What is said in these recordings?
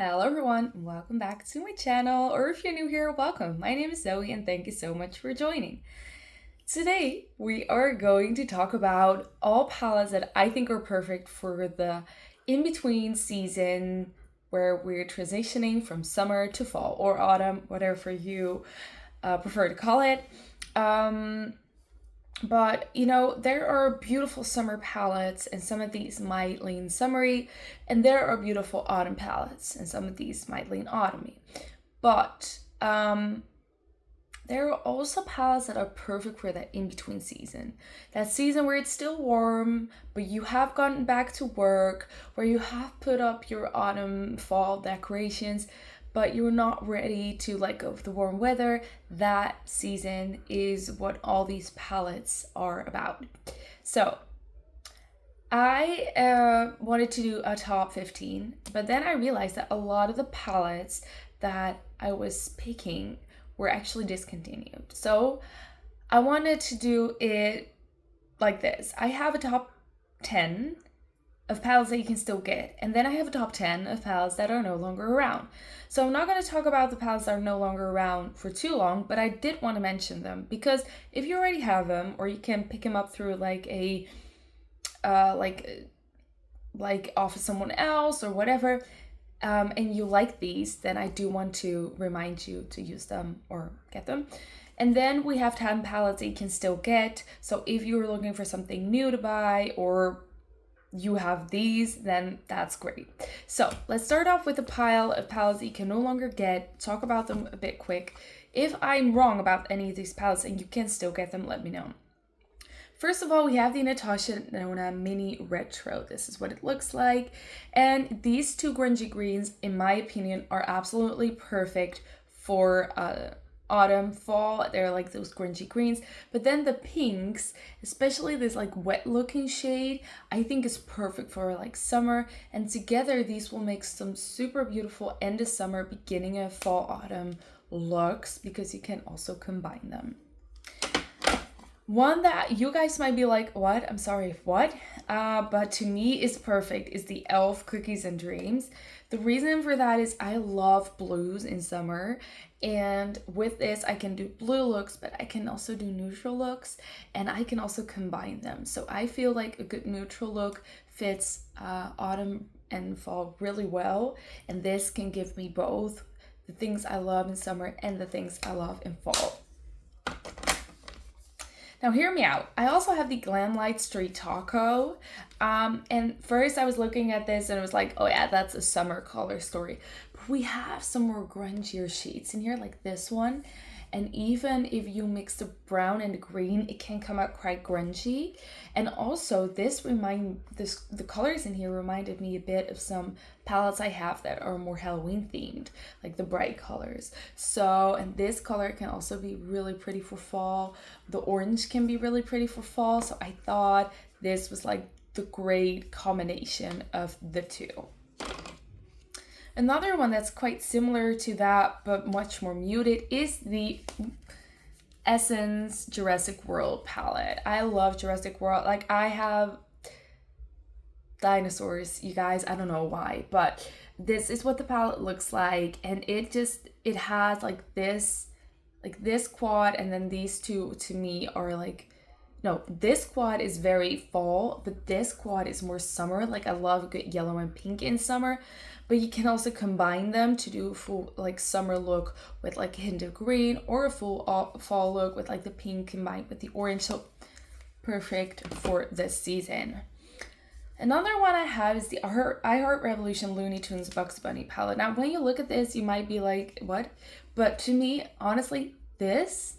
Hello everyone, and welcome back to my channel, or if you're new here, welcome. My name is Zoe and thank you so much for joining. Today, we are going to talk about all palettes that I think are perfect for the in-between season where we're transitioning from summer to fall or autumn, whatever you prefer to call it. But there are beautiful summer palettes, and some of these might lean summery, and there are beautiful autumn palettes, and some of these might lean autumny. But there are also palettes that are perfect for that in between season. That season where it's still warm, but you have gotten back to work, where you have put up your autumn fall decorations, but you're not ready to let go of the warm weather. That season is what all these palettes are about. So I wanted to do a top 15, but then I realized that a lot of the palettes that I was picking were actually discontinued. So I wanted to do it like this. I have a top 10 of palettes that you can still get, and then I have a top 10 of palettes that are no longer around. So I'm not going to talk about the palettes that are no longer around for too long, but I did want to mention them because if you already have them, or you can pick them up through like a like off of someone else or whatever, and you like these, then I do want to remind you to use them or get them. And then we have 10 palettes that you can still get. So if you're looking for something new to buy, or you have these, then that's great. So let's start off with a pile of palettes that you can no longer get, talk about them a bit quick. If I'm wrong about any of these palettes and you can still get them, let me know. First of all, we have the Natasha Denona Mini Retro. This is what it looks like. And these two grungy greens, in my opinion, are absolutely perfect for autumn, fall. They're like those grungy greens. But then the pinks, especially this like wet looking shade, I think is perfect for like summer. And together, these will make some super beautiful end of summer, beginning of fall, autumn looks, because you can also combine them. One that you guys might be like, what? I'm sorry, what? But to me is perfect is the e.l.f. Cookies and Dreams. The reason for that is I love blues in summer. And with this, I can do blue looks, but I can also do neutral looks. And I can also combine them. So I feel like a good neutral look fits autumn and fall really well. And this can give me both the things I love in summer and the things I love in fall. Now, hear me out. I also have the Glamlight Street Taco. And first I was looking at this and it was like, oh yeah, that's a summer color story. But we have some more grungier shades in here, like this one. And even if you mix the brown and the green, it can come out quite grungy. And also the colors in here reminded me a bit of some palettes I have that are more Halloween themed, like the bright colors. So, and this color can also be really pretty for fall. The orange can be really pretty for fall. So I thought this was like the great combination of the two. Another one that's quite similar to that, but much more muted, is the Essence Jurassic World palette. I love Jurassic World. Like, I have dinosaurs, you guys. I don't know why, but this is what the palette looks like. And it has like this quad, and then these two to me are like, no, this quad is very fall, but this quad is more summer. Like, I love a good yellow and pink in summer, but you can also combine them to do a full like summer look with like a hint of green, or a full fall look with like the pink combined with the orange. So perfect for this season. Another one I have is the I Heart Revolution Looney Tunes Bugs Bunny palette. Now, when you look at this, you might be like, what? But to me, honestly, this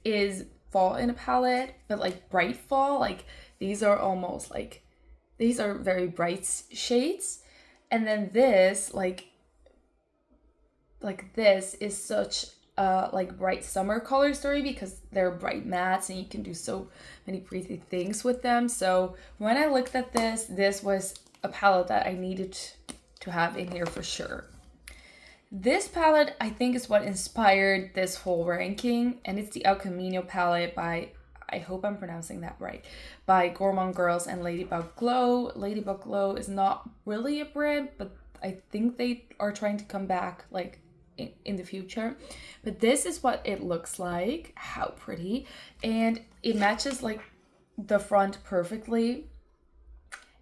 is fall in a palette, but like bright fall. Like, these are almost like, these are very bright shades. And then this, like this is such a like bright summer color story, because they're bright mattes and you can do so many pretty things with them. So when I looked at this was a palette that I needed to have in here for sure. This palette, I think, is what inspired this whole ranking, and it's the El Camino palette by, I hope I'm pronouncing that right, by Gourmand Girls and Ladybug Glow. Ladybug Glow is not really a brand, but I think they are trying to come back like in the future, but this is what it looks like. How pretty. And it matches like the front perfectly.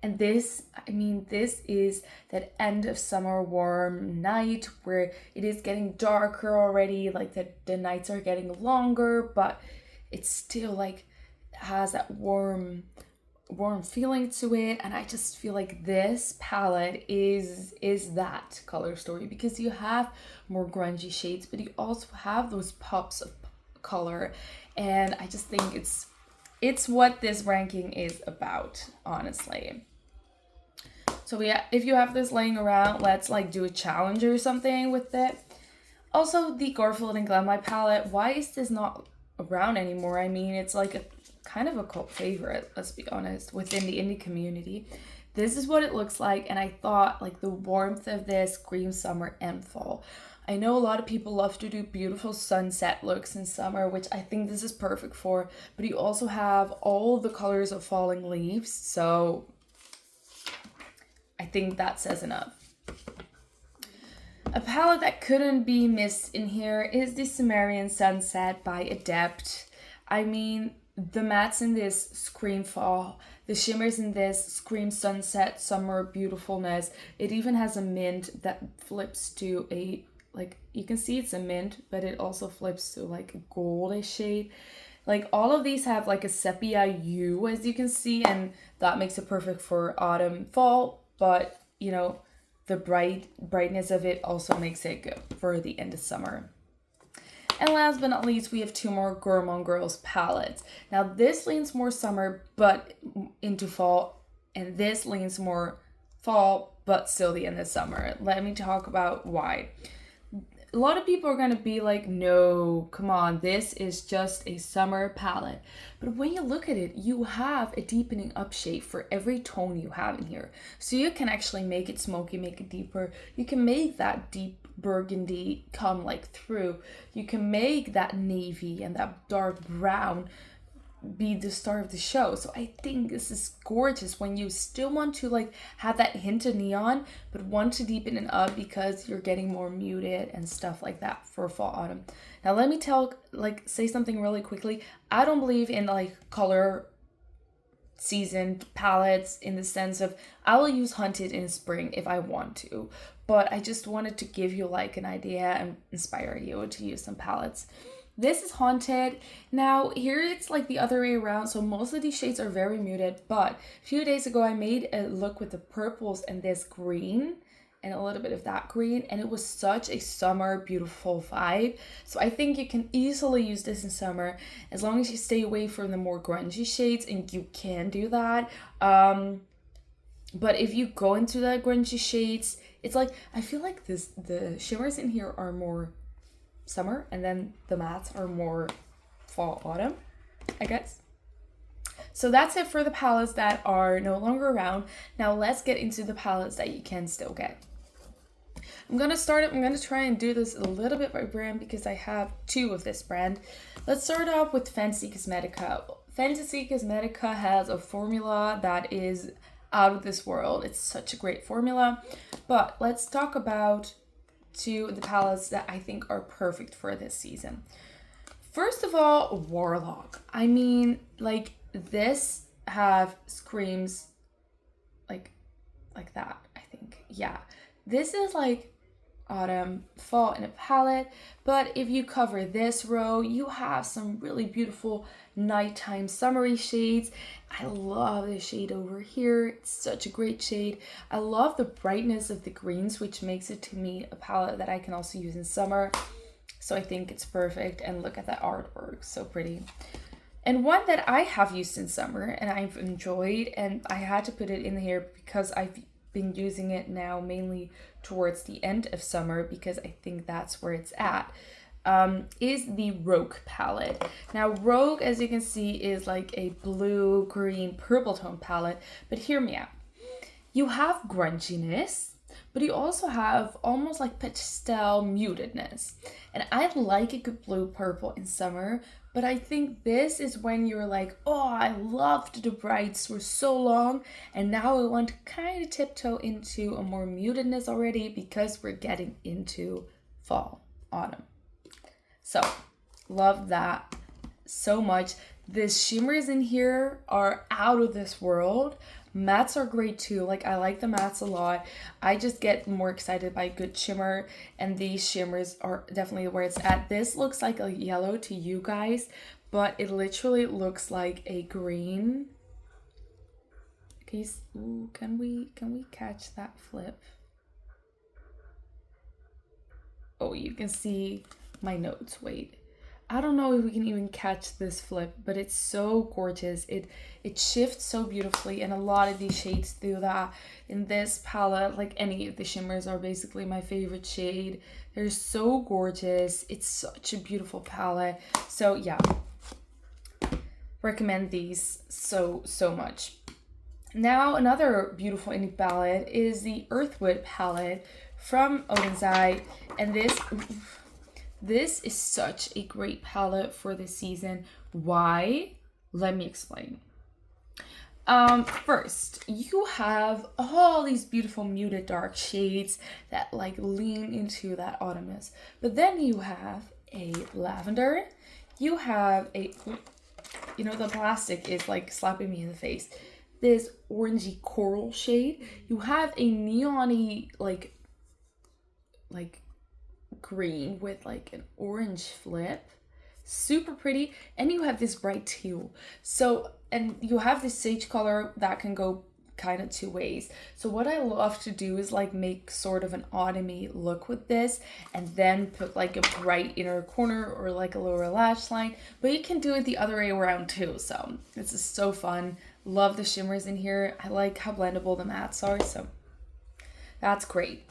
And this, I mean, this is that end of summer warm night where it is getting darker already, like the nights are getting longer, but it's still like has that warm feeling to it. And I just feel like this palette is that color story, because you have more grungy shades, but you also have those pops of color. And I just think it's what this ranking is about, honestly. So yeah, if you have this laying around, let's like do a challenge or something with it. Also, the Garfield and Glamlight palette, why is this not around anymore? I mean, it's like a kind of a cult favorite, let's be honest, within the indie community. This is what it looks like, and I thought like the warmth of this screams summer and fall. I know a lot of people love to do beautiful sunset looks in summer, which I think this is perfect for, but you also have all the colors of falling leaves, so I think that says enough. A palette that couldn't be missed in here is the Cimmerian Sunset by Adept. I mean, the mattes in this scream fall, the shimmers in this scream sunset, summer beautifulness. It even has a mint that flips to a, like, you can see it's a mint, but it also flips to like a goldish shade. Like all of these have like a sepia hue, as you can see, and that makes it perfect for autumn, fall. But you know, the brightness of it also makes it good for the end of summer. And last but not least, we have two more Gourmand Girls palettes. Now this leans more summer but into fall, and this leans more fall but still the end of summer. Let me talk about why. A lot of people are going to be like, no, come on, this is just a summer palette. But when you look at it, you have a deepening up shade for every tone you have in here. So you can actually make it smoky, make it deeper. You can make that deep burgundy come like through. You can make that navy and that dark brown be the star of the show. So I think this is gorgeous when you still want to like have that hint of neon but want to deepen it up because you're getting more muted and stuff like that for fall autumn. Now let me say something really quickly. I don't believe in like color seasoned palettes in the sense of I will use Hunted in spring if I want to, but I just wanted to give you like an idea and inspire you to use some palettes. This is Haunted. Now here it's like the other way around, so most of these shades are very muted, but a few days ago I made a look with the purples and this green and a little bit of that green, and it was such a summer beautiful vibe. So I think you can easily use this in summer as long as you stay away from the more grungy shades, and you can do that. But if you go into the grungy shades, it's like I feel like the shimmers in here are more summer, and then the mattes are more fall autumn, I guess. So that's it for the palettes that are no longer around. Now let's get into the palettes that you can still get. I'm gonna try and do this a little bit by brand because I have two of this brand. Let's start off with Fantasy Cosmetica. Fantasy Cosmetica has a formula that is out of this world. It's such a great formula. But let's talk about two of the palettes that I think are perfect for this season. First of all, Warlock. I mean, like this screams like that, I think. Yeah. This is like autumn, fall in a palette, but if you cover this row, you have some really beautiful nighttime summery shades. I love the shade over here. It's such a great shade. I love the brightness of the greens, which makes it to me a palette that I can also use in summer. So I think it's perfect. And look at that artwork, so pretty. And one that I have used in summer and I've enjoyed, and I had to put it in here because I've been using it now mainly towards the end of summer because I think that's where it's at, is the Rogue palette. Now Rogue, as you can see, is like a blue, green, purple tone palette, but hear me out. You have grunginess, but you also have almost like pastel mutedness. And I like a good blue purple in summer, but I think this is when you're like, oh, I loved the brights for so long, and now I want to kind of tiptoe into a more mutedness already because we're getting into fall, autumn. So, love that so much. The shimmers in here are out of this world. Mattes are great too. Like, I like the mattes a lot. I just get more excited by a good shimmer, and these shimmers are definitely where it's at. This looks like a yellow to you guys, but it literally looks like a green. Okay, ooh, can we catch that flip? Oh, you can see my notes. Wait. I don't know if we can even catch this flip, but it's so gorgeous. It shifts so beautifully, and a lot of these shades do that. In this palette, like any of the shimmers are basically my favorite shade. They're so gorgeous. It's such a beautiful palette. So yeah, recommend these so much. Now another beautiful indie palette is the Earthwood palette from Odensai, and this is such a great palette for this season. Why? Let me explain. First, you have all these beautiful muted dark shades that like lean into that autumnness. But then you have a lavender. You have a, you know, the plastic is like slapping me in the face. This orangey coral shade. You have a neon-y like green with like an orange flip, super pretty. And you have this bright teal, so, and you have this sage color that can go kind of two ways. So what I love to do is like make sort of an autumny look with this, and then put like a bright inner corner or like a lower lash line, but you can do it the other way around too. So this is so fun. Love the shimmers in here. I like how blendable the mattes are, so that's great.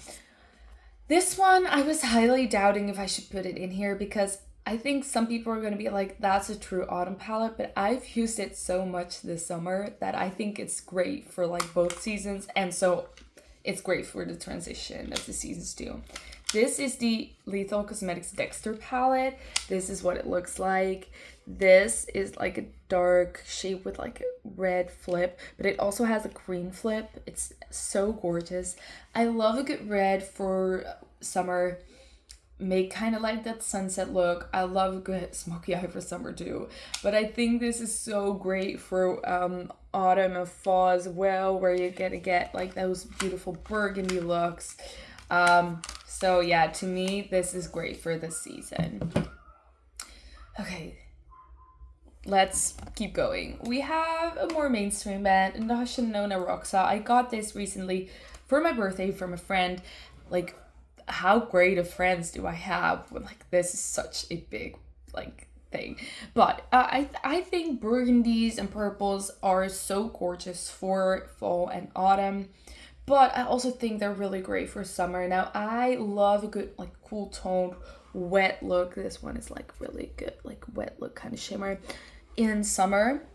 This one, I was highly doubting if I should put it in here because I think some people are going to be like, that's a true autumn palette, but I've used it so much this summer that I think it's great for like both seasons, and so it's great for the transition of the seasons too. This is the Lethal Cosmetics Dexter palette. This is what it looks like. This is like a dark shape with like a red flip, but it also has a green flip. It's so gorgeous. I love a good red for summer. Make kind of like that sunset look. I love a good smoky eye for summer too. But I think this is so great for autumn and fall as well, where you're gonna get like those beautiful burgundy looks. So yeah, to me, this is great for this season. Okay, let's keep going. We have a more mainstream band, Natasha Nona Roxa. I got this recently for my birthday from a friend. Like, how great of friends do I have when like this is such a big like thing. But I think burgundies and purples are so gorgeous for fall and autumn. But I also think they're really great for summer. Now, I love a good, like, cool toned, wet look. This one is, like, really good, like, wet look kind of shimmer in summer.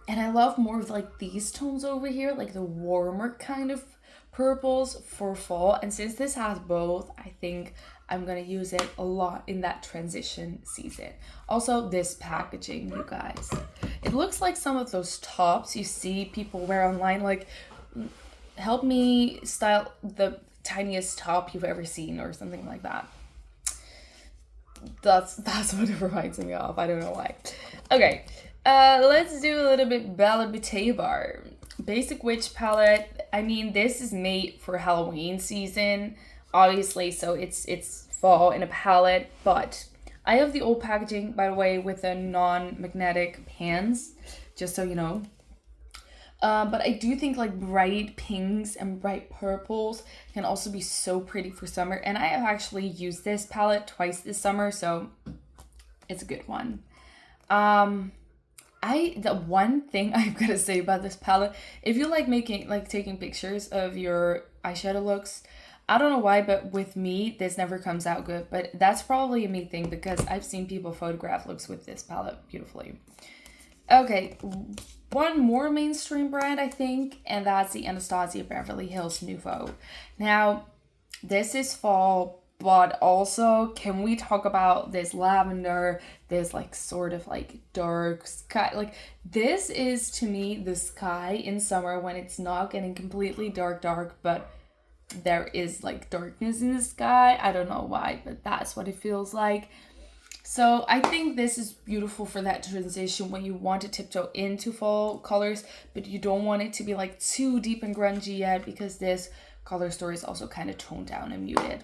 And I love more of, like, these tones over here, like the warmer kind of purples for fall. And since this has both, I think I'm going to use it a lot in that transition season. Also, this packaging, you guys. It looks like some of those tops you see people wear online, like, help me style the tiniest top you've ever seen or something like that. That's what it reminds me of. I don't know why. Okay, let's do a little bit Bella Bar. Basic Witch palette. I mean, this is made for Halloween season, obviously, so it's fall in a palette, but I have the old packaging, by the way, with the non-magnetic pans, just so you know. But I do think like bright pinks and bright purples can also be so pretty for summer. And I have actually used this palette twice this summer, so it's a good one. The one thing I've got to say about this palette, if you like taking pictures of your eyeshadow looks, I don't know why, but with me, this never comes out good. But that's probably a me thing because I've seen people photograph looks with this palette beautifully. Okay, one more mainstream brand, I think, and that's the Anastasia Beverly Hills Nouveau. Now, this is fall, but also can we talk about this lavender, this like sort of like dark sky? Like this is to me the sky in summer when it's not getting completely dark, but there is like darkness in the sky. I don't know why, but that's what it feels like. So I think this is beautiful for that transition when you want to tiptoe into fall colors, but you don't want it to be like too deep and grungy yet, because this color story is also kind of toned down and muted.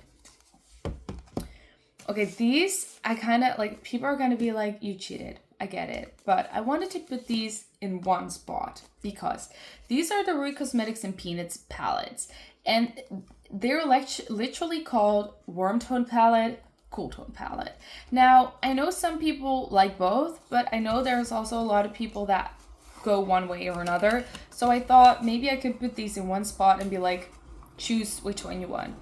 Okay, these I kind of like, people are going to be like, you cheated. I get it. But I wanted to put these in one spot because these are the Rue Cosmetics and Peanuts palettes. And they're literally called warm tone palette, cool tone palette. Now, I know some people like both, but I know there's also a lot of people that go one way or another. So I thought maybe I could put these in one spot and be like, choose which one you want.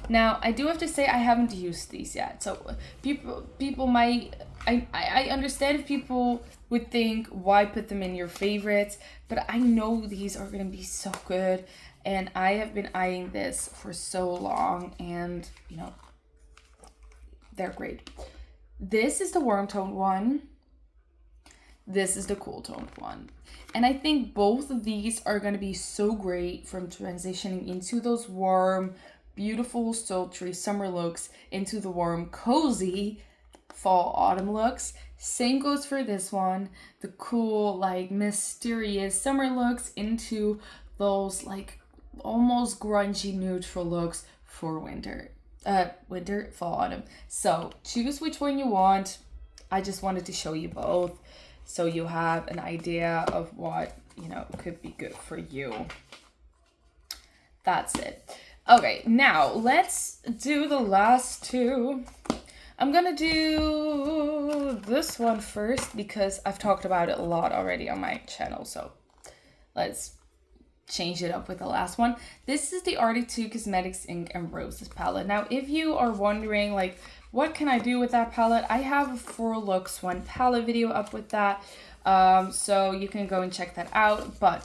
Now, I do have to say I haven't used these yet. So people might, I understand if people would think, why put them in your favorites? But I know these are going to be so good. And I have been eyeing this for so long, and you know, they're great. This is the warm tone one. This is the cool tone one. And I think both of these are going to be so great from transitioning into those warm, beautiful, sultry summer looks into the warm, cozy fall autumn looks. Same goes for this one. The cool, like mysterious summer looks into those like almost grungy neutral looks for winter, fall, autumn. So choose which one you want. I just wanted to show you both so you have an idea of what, you know, could be good for you. That's it. Okay, now let's do the last two. I'm gonna do this one first because I've talked about it a lot already on my channel, so let's change it up with the last one. This is the Arctic 2 Cosmetics Ink and Roses palette. Now, if you are wondering, like, what can I do with that palette? I have a 4 looks 1 palette video up with that, so you can go and check that out. But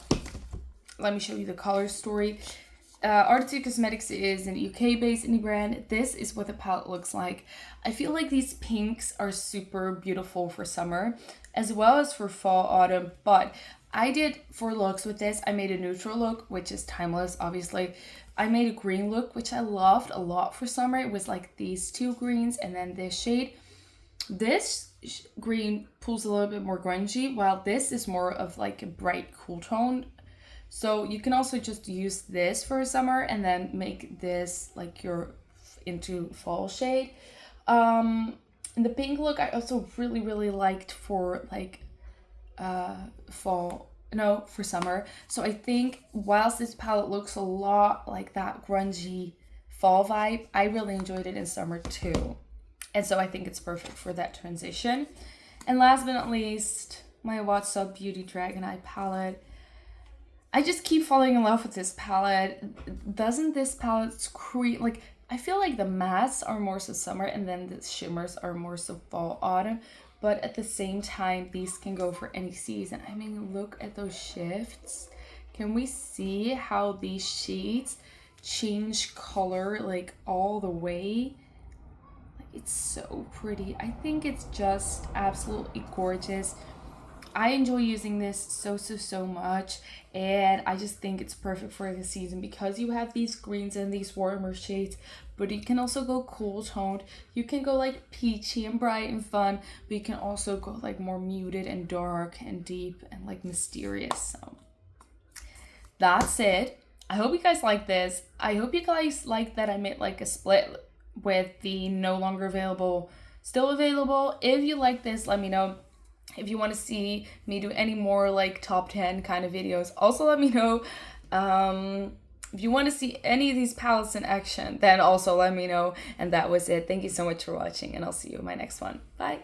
let me show you the color story. Arctic 2 Cosmetics is an UK-based indie brand. This is what the palette looks like. I feel like these pinks are super beautiful for summer, as well as for fall, autumn, but I did 4 looks with this. I made a neutral look, which is timeless, obviously. I made a green look, which I loved a lot for summer. It was like these 2 greens and then this shade. This green pulls a little bit more grungy, while this is more of like a bright, cool tone. So you can also just use this for summer and then make this like your into fall shade. The pink look I also really liked for like for summer. So I think whilst this palette looks a lot like that grungy fall vibe, I really enjoyed it in summer too. And so I think it's perfect for that transition. And last but not least, my What's Up Beauty Dragon Eye palette. I just keep falling in love with this palette. Doesn't this palette scream, like, I feel like the mattes are more so summer and then the shimmers are more so fall, autumn. But at the same time, these can go for any season. I mean, look at those shifts. Can we see how these shades change color like all the way? Like, it's so pretty. I think it's just absolutely gorgeous. I enjoy using this so much, and I just think it's perfect for the season because you have these greens and these warmer shades, but you can also go cool toned. You can go like peachy and bright and fun, but you can also go like more muted and dark and deep and like mysterious. So that's it. I hope you guys like this. I hope you guys like that I made like a split with the no longer available, still available. If you like this, let me know. If you want to see me do any more like top 10 kind of videos, also let me know. If you want to see any of these palettes in action, then also let me know. And that was it. Thank you so much for watching, and I'll see you in my next one. Bye.